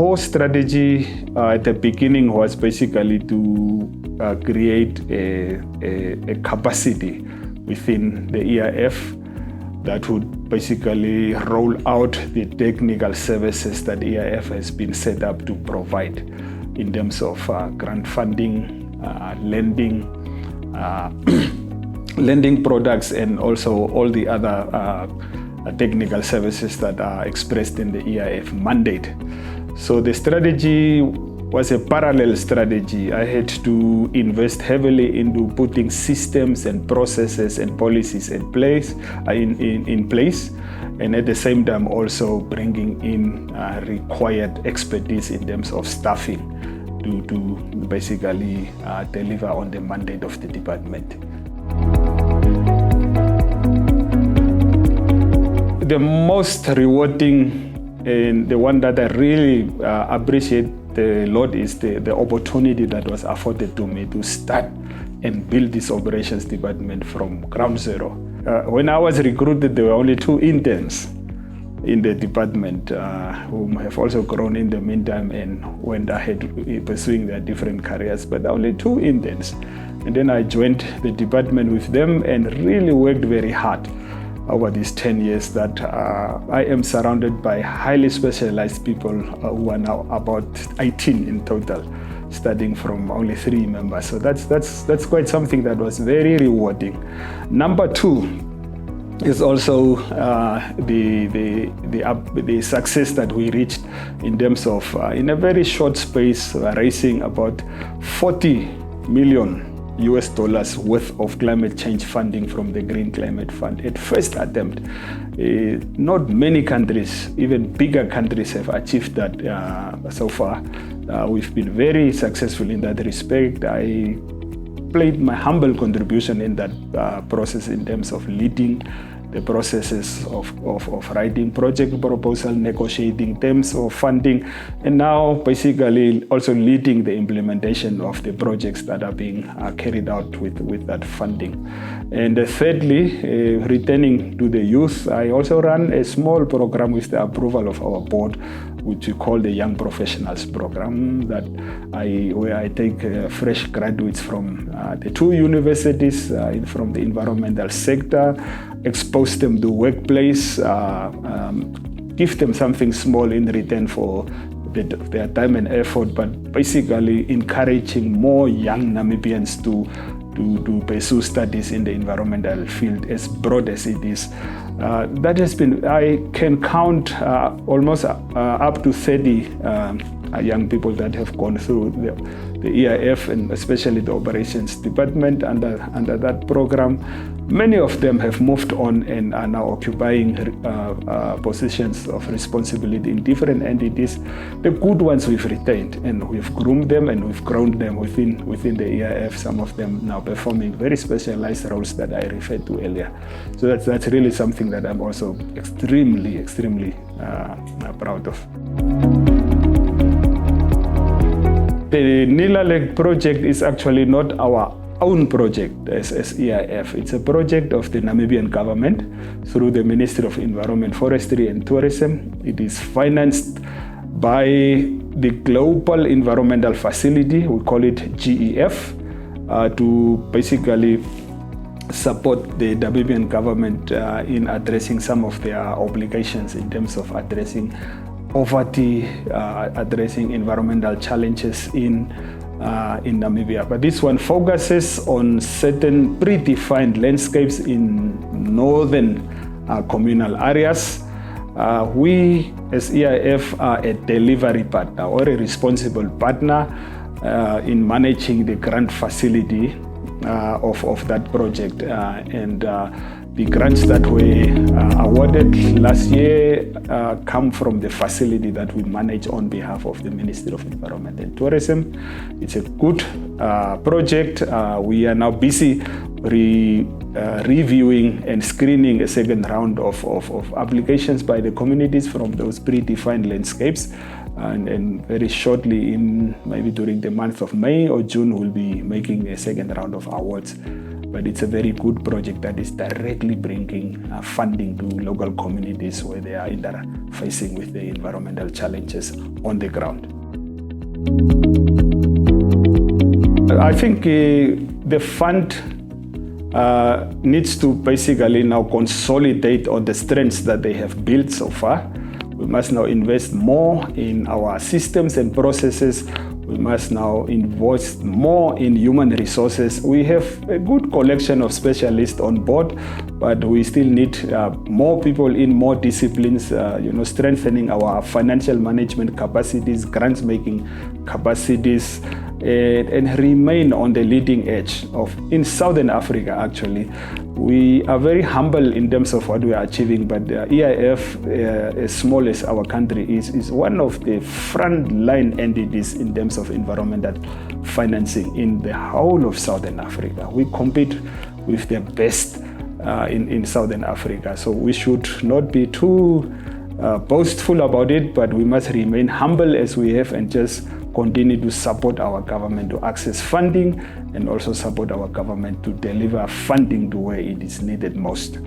core strategy at the beginning was basically to create a capacity within the EIF that would basically roll out the technical services that EIF has been set up to provide in terms of grant funding, lending, lending products, and also all the other technical services that are expressed in the EIF mandate. So the strategy was a parallel strategy. I had to invest heavily into putting systems and processes and policies in place, and at the same time also bringing in required expertise in terms of staffing to basically deliver on the mandate of the department. The most rewarding and the one that I really appreciate a lot is the opportunity that was afforded to me to start and build this operations department from ground zero. When I was recruited, there were only 2 interns in the department whom have also grown in the meantime and went ahead pursuing their different careers, but only 2 interns. And then I joined the department with them and really worked very hard over these 10 years that I am surrounded by highly specialized people who are now about 18 in total, starting from only 3 members. So that's quite something that was very rewarding. Number 2 is also the success that we reached in terms of, in a very short space, raising about $40 million worth of climate change funding from the Green Climate Fund at first attempt. Not many countries, even bigger countries, have achieved that so far. We've been very successful in that respect. I played my humble contribution in that process in terms of leading the processes of writing project proposal, negotiating terms of funding, and now basically also leading the implementation of the projects that are being carried out with that funding. And thirdly, returning to the youth, I also run a small program with the approval of our board, which we call the Young Professionals Program, where I take fresh graduates from the 2 universities from the environmental sector, expose them to workplace, give them something small in return for their time and effort, but basically encouraging more young Namibians to pursue studies in the environmental field as broad as it is. That has been, I can count almost up to 30 young people that have gone through the EIF and especially the operations department under that program. Many of them have moved on and are now occupying positions of responsibility in different entities. The good ones we've retained, and we've groomed them and we've grown them within the EIF, some of them now performing very specialized roles that I referred to earlier. So that's really something that I'm also extremely proud of. The Nila Lake project is actually not our own project as EIF. It's a project of the Namibian government through the Ministry of Environment, Forestry and Tourism. It is financed by the Global Environmental Facility, we call it GEF, to basically support the Namibian government in addressing some of their obligations in terms of addressing poverty, addressing environmental challenges in Namibia. But this one focuses on certain predefined landscapes in northern communal areas. We as EIF are a delivery partner or a responsible partner in managing the grant facility of that project. The grants that were awarded last year come from the facility that we manage on behalf of the Ministry of Environment and Tourism. It's a good project. We are now busy reviewing and screening a second round of applications by the communities from those predefined landscapes. And very shortly, maybe during the month of May or June, we'll be making a second round of awards but it's a very good project that is directly bringing funding to local communities where they are facing with the environmental challenges on the ground. I think the fund needs to basically now consolidate on the strengths that they have built so far. We must now invest more in our systems and processes. We must now invest more in human resources. We have a good collection of specialists on board, but we still need more people in more disciplines, strengthening our financial management capacities, grants making capacities, and remain on the leading edge in Southern Africa. Actually, we are very humble in terms of what we are achieving, but EIF, as small as our country is one of the front-line entities in terms of environmental financing in the whole of Southern Africa. We compete with the best in Southern Africa, so we should not be too boastful about it, but we must remain humble as we have and just continue to support our government to access funding and also support our government to deliver funding to where it is needed most.